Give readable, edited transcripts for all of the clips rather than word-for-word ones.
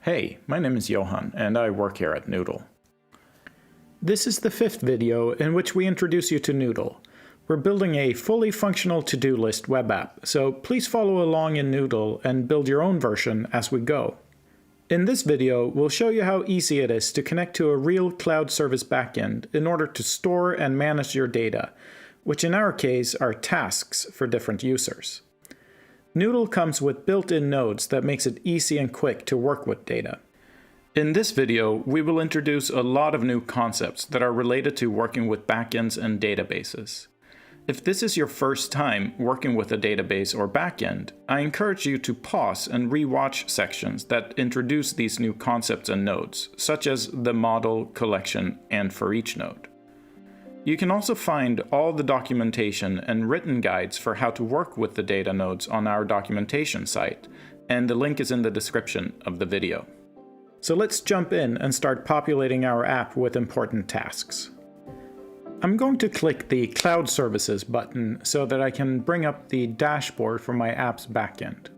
Hey, my name is Johan, and I work here at Noodle. This is the 5th video in which we introduce you to Noodle. We're building a fully functional to-do list web app, so please follow along in Noodle and build your own version as we go. In this video, we'll show you how easy it is to connect to a real cloud service backend in order to store and manage your data, which in our case are tasks for different users. Noodle comes with built-in nodes that makes it easy and quick to work with data. In this video, we will introduce a lot of new concepts that are related to working with backends and databases. If this is your first time working with a database or backend, I encourage you to pause and re-watch sections that introduce these new concepts and nodes, such as the Model, Collection, and ForEach node. You can also find all the documentation and written guides for how to work with the data nodes on our documentation site, and the link is in the description of the video. So let's jump in and start populating our app with important tasks. I'm going to click the Cloud Services button so that I can bring up the dashboard for my app's backend.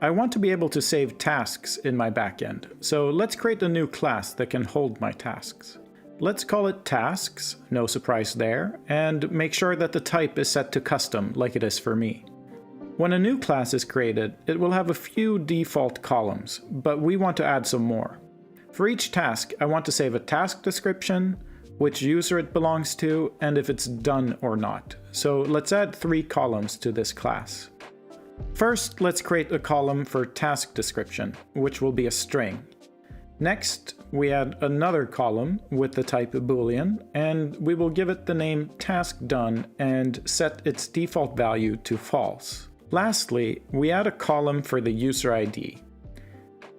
I want to be able to save tasks in my backend, so let's create a new class that can hold my tasks. Let's call it Tasks, no surprise there, and make sure that the type is set to custom like it is for me. When a new class is created, it will have a few default columns, but we want to add some more. For each task, I want to save a task description, which user it belongs to, and if it's done or not. So let's add 3 columns to this class. First, let's create a column for task description, which will be a string. Next, we add another column with the type Boolean, and we will give it the name task done and set its default value to false. Lastly, we add a column for the user ID.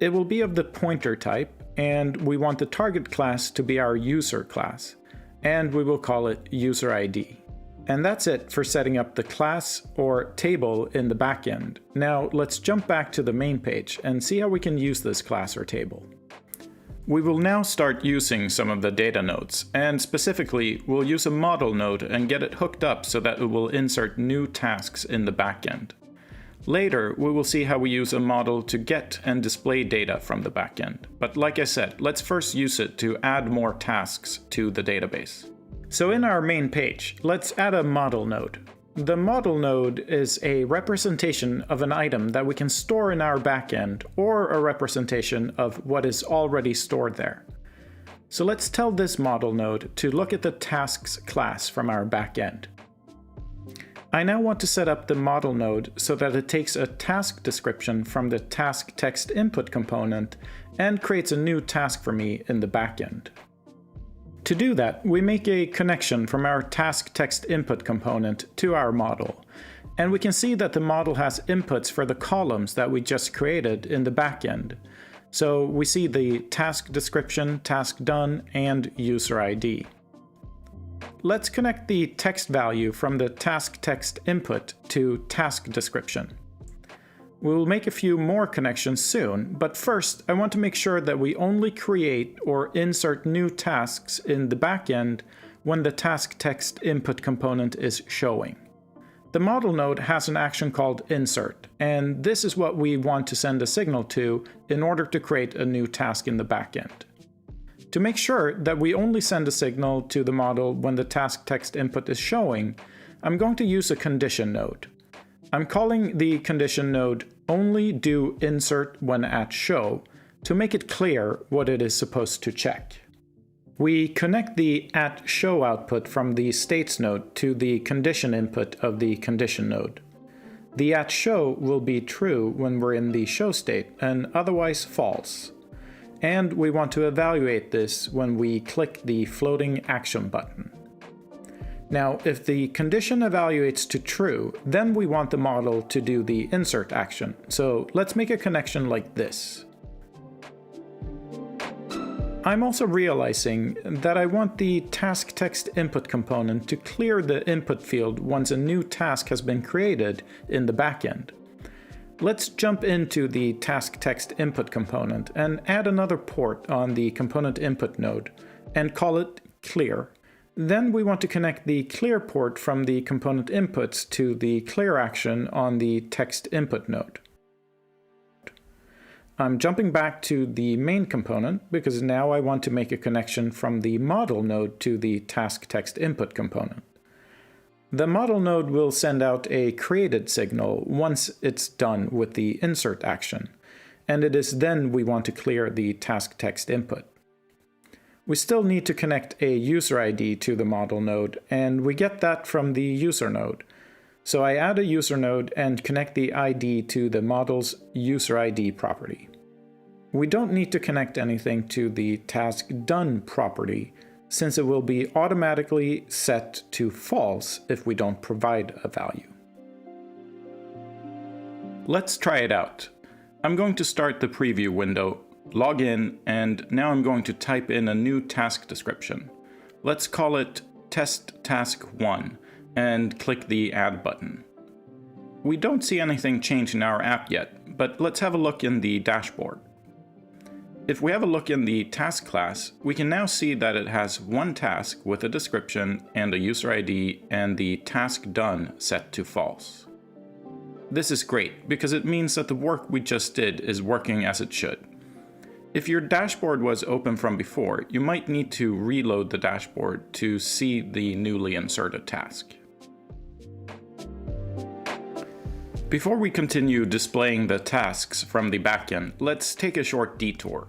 It will be of the pointer type, and we want the target class to be our user class, and we will call it user ID. And that's it for setting up the class or table in the backend. Now let's jump back to the main page and see how we can use this class or table. We will now start using some of the data nodes, and specifically, we'll use a model node and get it hooked up so that it will insert new tasks in the backend. Later, we will see how we use a model to get and display data from the backend. But like I said, let's first use it to add more tasks to the database. So in our main page, let's add a model node. The model node is a representation of an item that we can store in our backend, or a representation of what is already stored there. So let's tell this model node to look at the tasks class from our backend. I now want to set up the model node so that it takes a task description from the task text input component and creates a new task for me in the backend. To do that, we make a connection from our task text input component to our model, and we can see that the model has inputs for the columns that we just created in the backend. So we see the task description, task done, and user ID. Let's connect the text value from the task text input to task description. We will make a few more connections soon, but first I want to make sure that we only create or insert new tasks in the backend when the task text input component is showing. The model node has an action called insert, and this is what we want to send a signal to in order to create a new task in the backend. To make sure that we only send a signal to the model when the task text input is showing, I'm going to use a condition node. I'm calling the condition node only do insert when at show to make it clear what it is supposed to check. We connect the at show output from the states node to the condition input of the condition node. The at show will be true when we're in the show state and otherwise false. And we want to evaluate this when we click the floating action button. Now, if the condition evaluates to true, then we want the model to do the insert action. So let's make a connection like this. I'm also realizing that I want the task text input component to clear the input field once a new task has been created in the backend. Let's jump into the task text input component and add another port on the component input node and call it clear. Then we want to connect the clear port from the component inputs to the clear action on the text input node. I'm jumping back to the main component because now I want to make a connection from the model node to the task text input component. The model node will send out a created signal once it's done with the insert action, and it is then we want to clear the task text input. We still need to connect a user ID to the model node, and we get that from the user node. So I add a user node and connect the ID to the model's user ID property. We don't need to connect anything to the task done property, since it will be automatically set to false if we don't provide a value. Let's try it out. I'm going to start the preview window, log in, and now I'm going to type in a new task description. Let's call it Test Task 1 and click the Add button. We don't see anything change in our app yet, but let's have a look in the dashboard. If we have a look in the task class, we can now see that it has one task with a description and a user ID and the task done set to false. This is great because it means that the work we just did is working as it should. If your dashboard was open from before, you might need to reload the dashboard to see the newly inserted task. Before we continue displaying the tasks from the backend, let's take a short detour.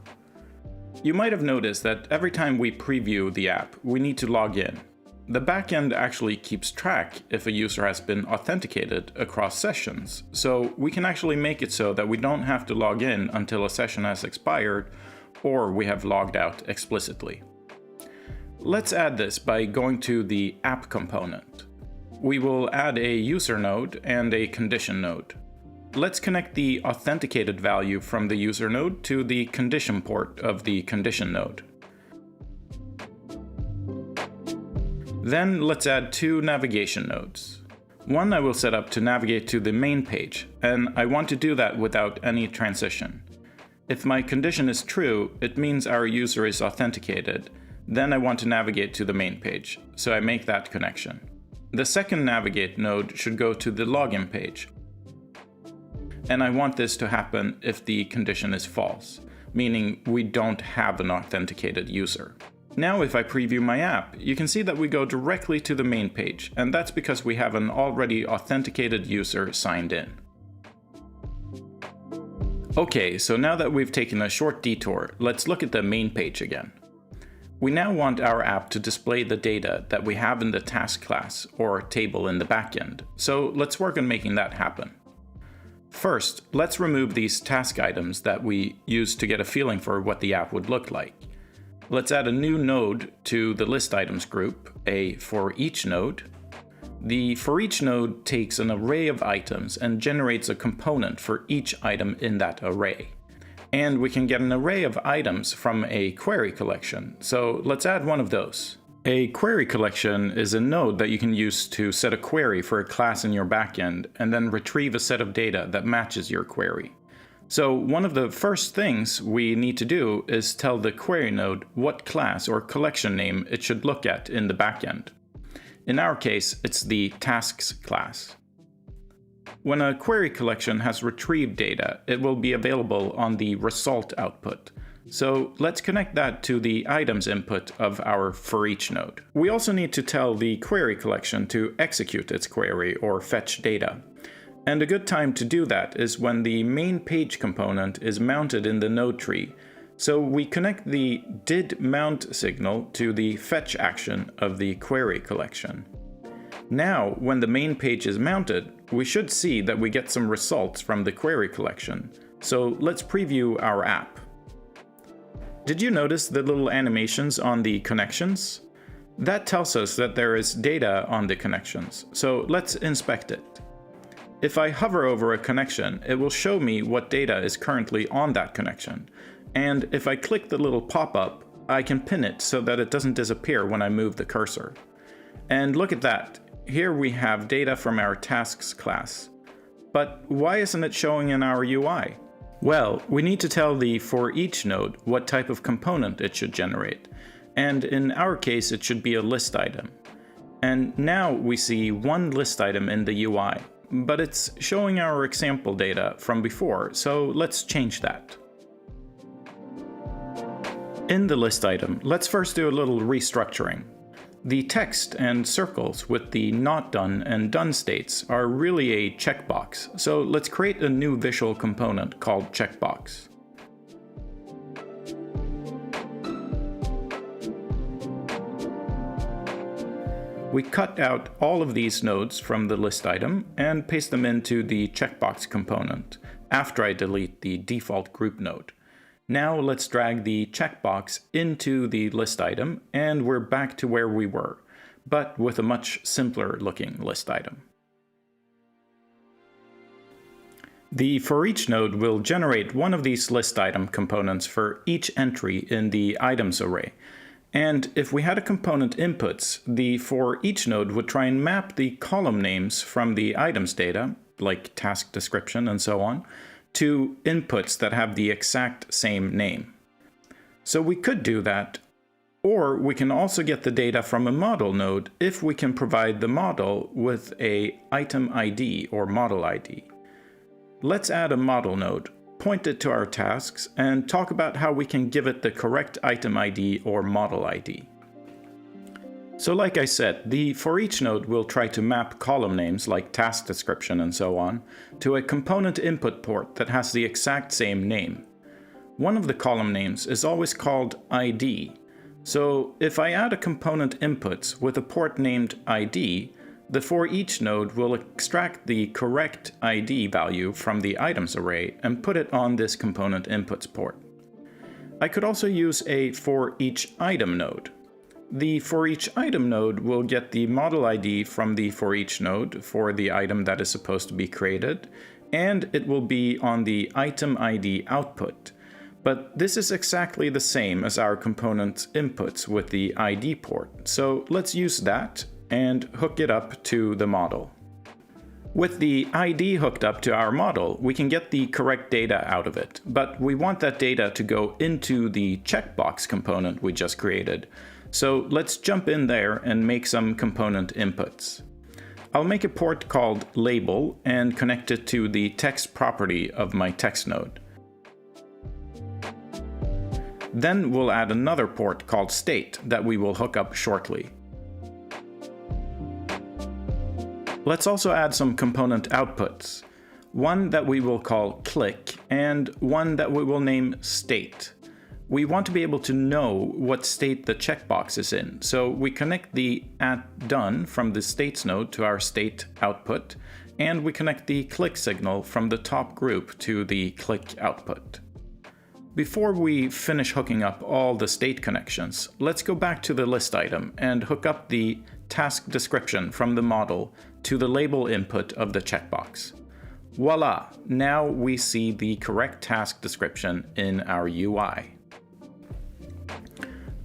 You might have noticed that every time we preview the app, we need to log in. The backend actually keeps track if a user has been authenticated across sessions, so we can actually make it so that we don't have to log in until a session has expired or we have logged out explicitly. Let's add this by going to the app component. We will add a user node and a condition node. Let's connect the authenticated value from the user node to the condition port of the condition node. Then let's add two navigation nodes. One I will set up to navigate to the main page, and I want to do that without any transition. If my condition is true, it means our user is authenticated. Then I want to navigate to the main page, so I make that connection. The second navigate node should go to the login page. And I want this to happen if the condition is false, meaning we don't have an authenticated user. Now if I preview my app, you can see that we go directly to the main page, and that's because we have an already authenticated user signed in. Okay, so now that we've taken a short detour, let's look at the main page again. We now want our app to display the data that we have in the task class or table in the backend, so let's work on making that happen. First, let's remove these task items that we used to get a feeling for what the app would look like. Let's add a new node to the ListItems group, a ForEach node. The ForEach node takes an array of items and generates a component for each item in that array. And we can get an array of items from a query collection, so let's add one of those. A query collection is a node that you can use to set a query for a class in your backend and then retrieve a set of data that matches your query. So one of the first things we need to do is tell the query node what class or collection name it should look at in the backend. In our case, it's the tasks class. When a query collection has retrieved data, it will be available on the result output. So let's connect that to the items input of our ForEach node. We also need to tell the query collection to execute its query or fetch data. And a good time to do that is when the MainPage component is mounted in the node tree. So we connect the didMount signal to the fetch action of the query collection. Now, when the main page is mounted, we should see that we get some results from the query collection. So let's preview our app. Did you notice the little animations on the connections? That tells us that there is data on the connections, so let's inspect it. If I hover over a connection, it will show me what data is currently on that connection. And if I click the little pop-up, I can pin it so that it doesn't disappear when I move the cursor. And look at that. Here we have data from our tasks class. But why isn't it showing in our UI? Well, we need to tell the ForEach node what type of component it should generate. And in our case, it should be a list item. And now we see one list item in the UI, but it's showing our example data from before, so let's change that. In the list item, let's first do a little restructuring. The text and circles with the not done and done states are really a checkbox, so let's create a new visual component called checkbox. We cut out all of these nodes from the list item and paste them into the checkbox component after I delete the default group node. Now let's drag the checkbox into the list item and we're back to where we were, but with a much simpler looking list item. The ForEach node will generate one of these list item components for each entry in the items array. And if we had a component inputs, the ForEach node would try and map the column names from the items data, like task description and so on, to inputs that have the exact same name. So we could do that, or we can also get the data from a model node if we can provide the model with a item ID or model ID. Let's add a model node, point it to our tasks, and talk about how we can give it the correct item ID or model ID. So like I said, the ForEach node will try to map column names like task description and so on to a component input port that has the exact same name. One of the column names is always called ID. So if I add a component inputs with a port named ID, the ForEach node will extract the correct ID value from the items array and put it on this component inputs port. I could also use a ForEach item node. The ForEach item node will get the model ID from the ForEach node for the item that is supposed to be created, and it will be on the item ID output. But this is exactly the same as our component's inputs with the ID port, so let's use that and hook it up to the model. With the ID hooked up to our model, we can get the correct data out of it, but we want that data to go into the checkbox component we just created. So let's jump in there and make some component inputs. I'll make a port called label and connect it to the text property of my text node. Then we'll add another port called state that we will hook up shortly. Let's also add some component outputs, one that we will call click and one that we will name state. We want to be able to know what state the checkbox is in, so we connect the @done from the states node to our state output, and we connect the click signal from the top group to the click output. Before we finish hooking up all the state connections, let's go back to the list item and hook up the task description from the model to the label input of the checkbox. Voila! Now we see the correct task description in our UI.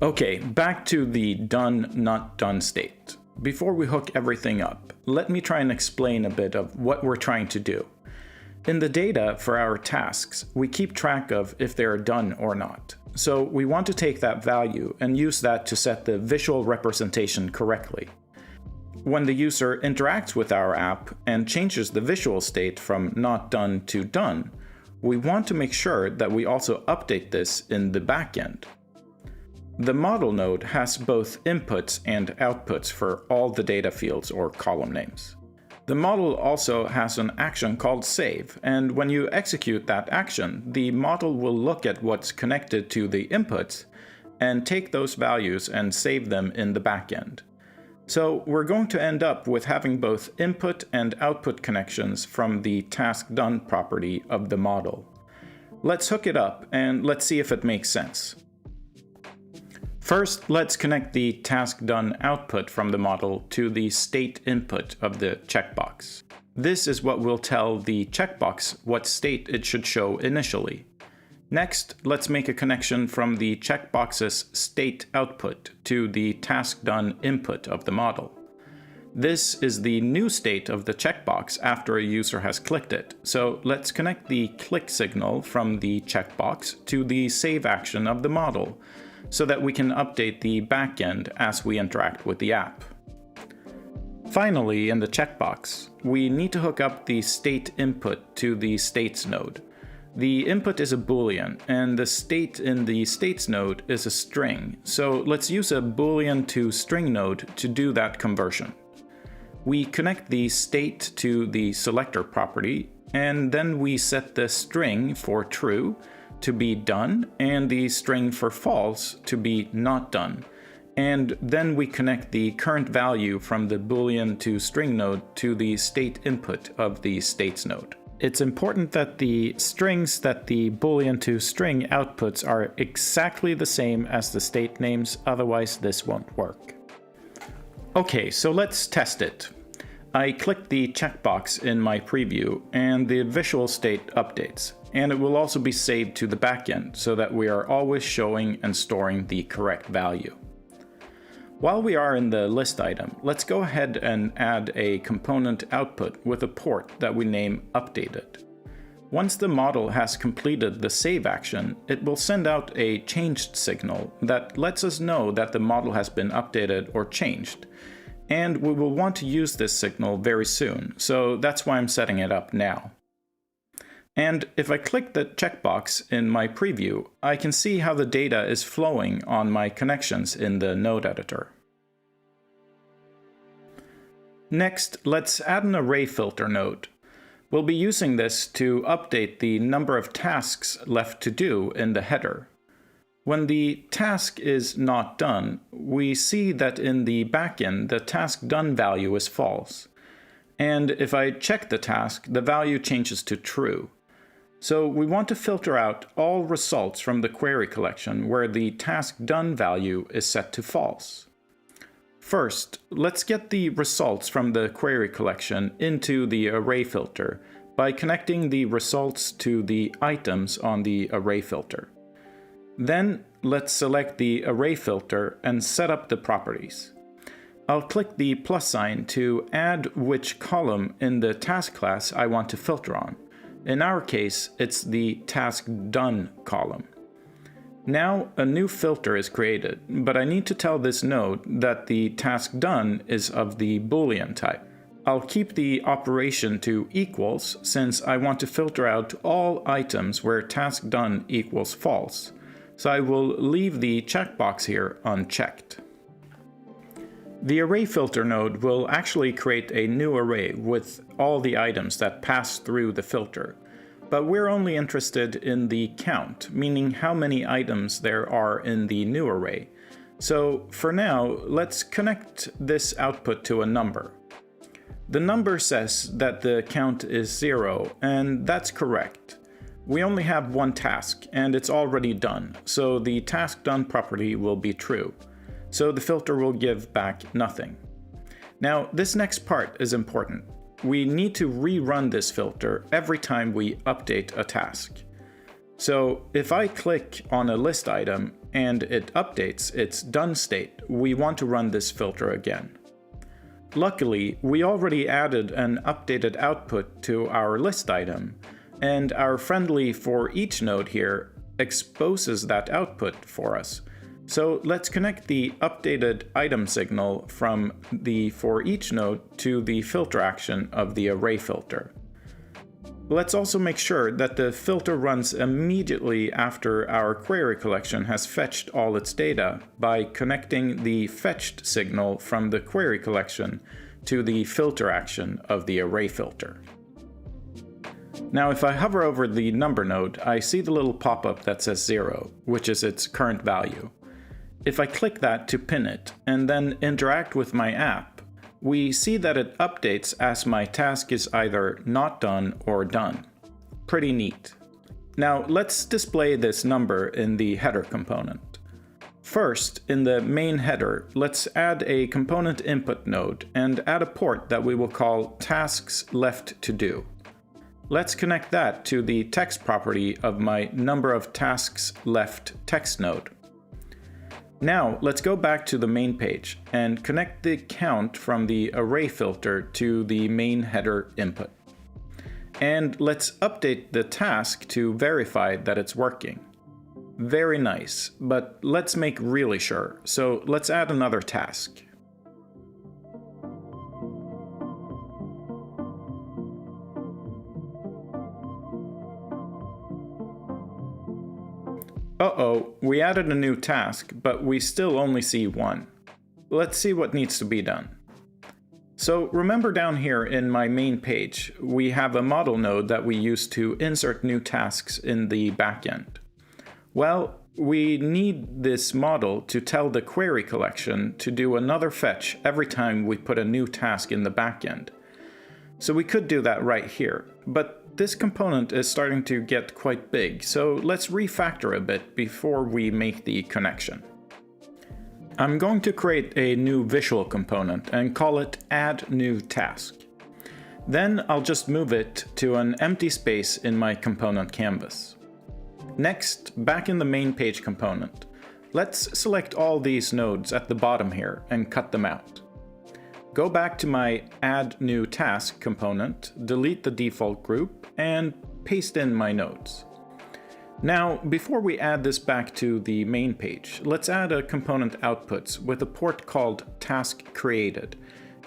Okay, back to the done, not done state. Before we hook everything up, let me try and explain a bit of what we're trying to do. In the data for our tasks, we keep track of if they're done or not. So we want to take that value and use that to set the visual representation correctly. When the user interacts with our app and changes the visual state from not done to done, we want to make sure that we also update this in the backend. The model node has both inputs and outputs for all the data fields or column names. The model also has an action called save, and when you execute that action, the model will look at what's connected to the inputs and take those values and save them in the backend. So we're going to end up with having both input and output connections from the task done property of the model. Let's hook it up and let's see if it makes sense. First, let's connect the task done output from the model to the state input of the checkbox. This is what will tell the checkbox what state it should show initially. Next, let's make a connection from the checkbox's state output to the task done input of the model. This is the new state of the checkbox after a user has clicked it, so let's connect the click signal from the checkbox to the save action of the model, so that we can update the backend as we interact with the app. Finally, in the checkbox, we need to hook up the state input to the states node. The input is a boolean, and the state in the states node is a string, so let's use a boolean to string node to do that conversion. We connect the state to the selector property, and then we set the string for true to be done, and the string for false to be not done. And then we connect the current value from the boolean to string node to the state input of the states node. It's important that the strings that the boolean to string outputs are exactly the same as the state names, otherwise this won't work. Okay, so let's test it. I click the checkbox in my preview and the visual state updates, and it will also be saved to the backend so that we are always showing and storing the correct value. While we are in the list item, let's go ahead and add a component output with a port that we name updated. Once the model has completed the save action, it will send out a changed signal that lets us know that the model has been updated or changed. And we will want to use this signal very soon, so that's why I'm setting it up now. And if I click the checkbox in my preview, I can see how the data is flowing on my connections in the node editor. Next, let's add an array filter node. We'll be using this to update the number of tasks left to do in the header. When the task is not done, we see that in the backend the task done value is false. And if I check the task, the value changes to true. So we want to filter out all results from the query collection where the task done value is set to false. First, let's get the results from the query collection into the array filter by connecting the results to the items on the array filter. Then let's select the array filter and set up the properties. I'll click the plus sign to add which column in the task class I want to filter on. In our case, it's the task done column. Now a new filter is created, but I need to tell this node that the task done is of the boolean type. I'll keep the operation to equals since I want to filter out all items where task done equals false. So I will leave the checkbox here unchecked. The array filter node will actually create a new array with all the items that pass through the filter. But we're only interested in the count, meaning how many items there are in the new array. So for now, let's connect this output to a number. The number says that the count is 0, and that's correct. We only have one task, and it's already done, so the task done property will be true. So the filter will give back nothing. Now, this next part is important. We need to rerun this filter every time we update a task. So if I click on a list item and it updates its done state, we want to run this filter again. Luckily, we already added an updated output to our list item, and our friendly ForEach node here exposes that output for us. So let's connect the updated item signal from the ForEach node to the filter action of the array filter. Let's also make sure that the filter runs immediately after our query collection has fetched all its data by connecting the fetched signal from the query collection to the filter action of the array filter. Now if I hover over the number node, I see the little pop-up that says 0, which is its current value. If I click that to pin it, and then interact with my app, we see that it updates as my task is either not done or done. Pretty neat. Now let's display this number in the header component. First, in the main header, let's add a component input node and add a port that we will call tasks left to do. Let's connect that to the text property of my number of tasks left text node. Now let's go back to the main page and connect the count from the array filter to the main header input. And let's update the task to verify that it's working. Very nice, but let's make really sure, so let's add another task. So we added a new task, but we still only see one. Let's see what needs to be done. So remember down here in my main page, we have a model node that we use to insert new tasks in the backend. Well, we need this model to tell the query collection to do another fetch every time we put a new task in the backend. So we could do that right here, but this component is starting to get quite big, so let's refactor a bit before we make the connection. I'm going to create a new visual component and call it Add New Task. Then I'll just move it to an empty space in my component canvas. Next, back in the main page component, let's select all these nodes at the bottom here and cut them out. Go back to my Add New Task component, delete the default group, and paste in my nodes. Now, before we add this back to the main page, let's add a component outputs with a port called task created,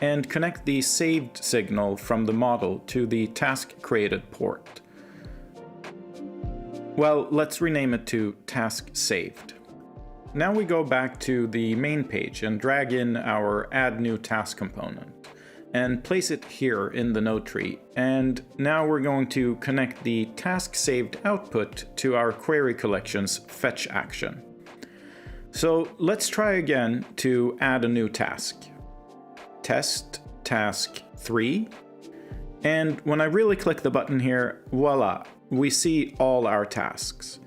and connect the saved signal from the model to the task created port. Well, let's rename it to task saved. Now we go back to the main page and drag in our add new task component and place it here in the node tree. And now we're going to connect the task saved output to our query collection's fetch action. So let's try again to add a new task. Test task 3. And when I really click the button here, voila, we see all our tasks.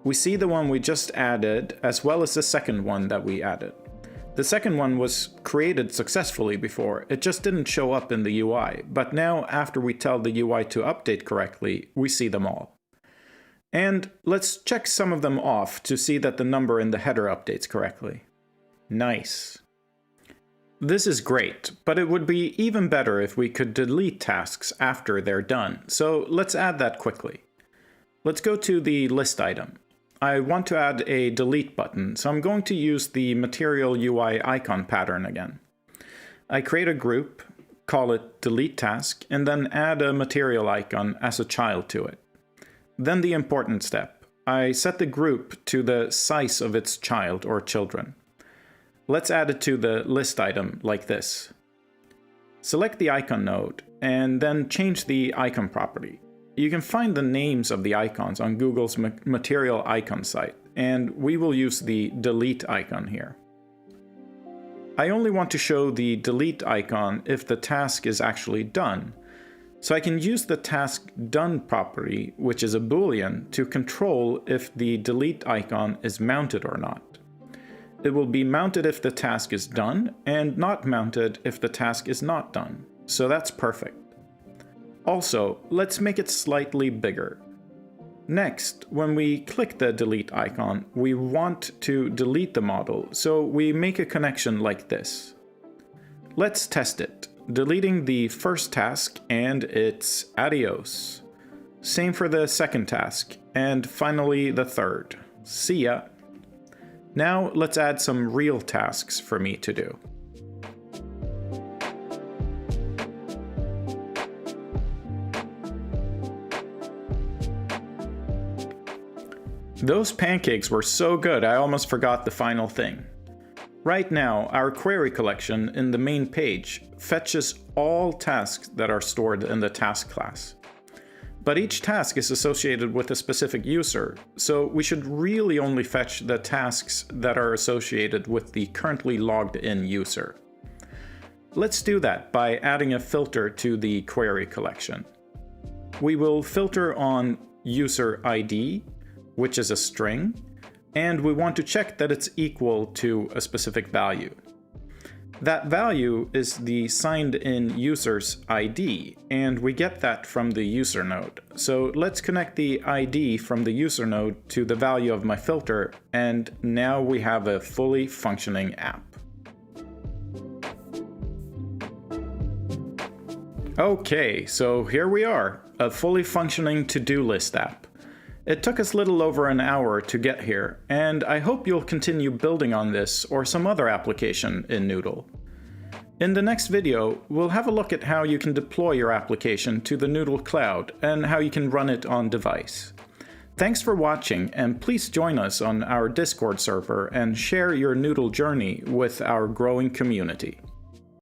We see the one we just added as well as the second one that we added. The second one was created successfully before, it just didn't show up in the UI, but now after we tell the UI to update correctly, we see them all. And let's check some of them off to see that the number in the header updates correctly. Nice. This is great, but it would be even better if we could delete tasks after they're done, so let's add that quickly. Let's go to the list item. I want to add a delete button, so I'm going to use the material UI icon pattern again. I create a group, call it delete task, and then add a material icon as a child to it. Then the important step. I set the group to the size of its child or children. Let's add it to the list item like this. Select the icon node, and then change the icon property. You can find the names of the icons on Google's material icon site, and we will use the delete icon here. I only want to show the delete icon if the task is actually done, so I can use the task done property, which is a boolean, to control if the delete icon is mounted or not. It will be mounted if the task is done, and not mounted if the task is not done, so that's perfect. Also, let's make it slightly bigger. Next, when we click the delete icon, we want to delete the model, so we make a connection like this. Let's test it, deleting the first task, and it's adios. Same for the second task, and finally the third. See ya. Now let's add some real tasks for me to do. Those pancakes were so good I almost forgot the final thing. Right now, our query collection in the main page fetches all tasks that are stored in the task class. But each task is associated with a specific user, so we should really only fetch the tasks that are associated with the currently logged in user. Let's do that by adding a filter to the query collection. We will filter on user ID, which is a string, and we want to check that it's equal to a specific value. That value is the signed in user's ID, and we get that from the user node. So let's connect the ID from the user node to the value of my filter, and now we have a fully functioning app. Okay, so here we are, a fully functioning to-do list app. It took us little over an hour to get here, and I hope you'll continue building on this or some other application in Noodle. In the next video, we'll have a look at how you can deploy your application to the Noodle cloud and how you can run it on device. Thanks for watching, and please join us on our Discord server and share your Noodle journey with our growing community.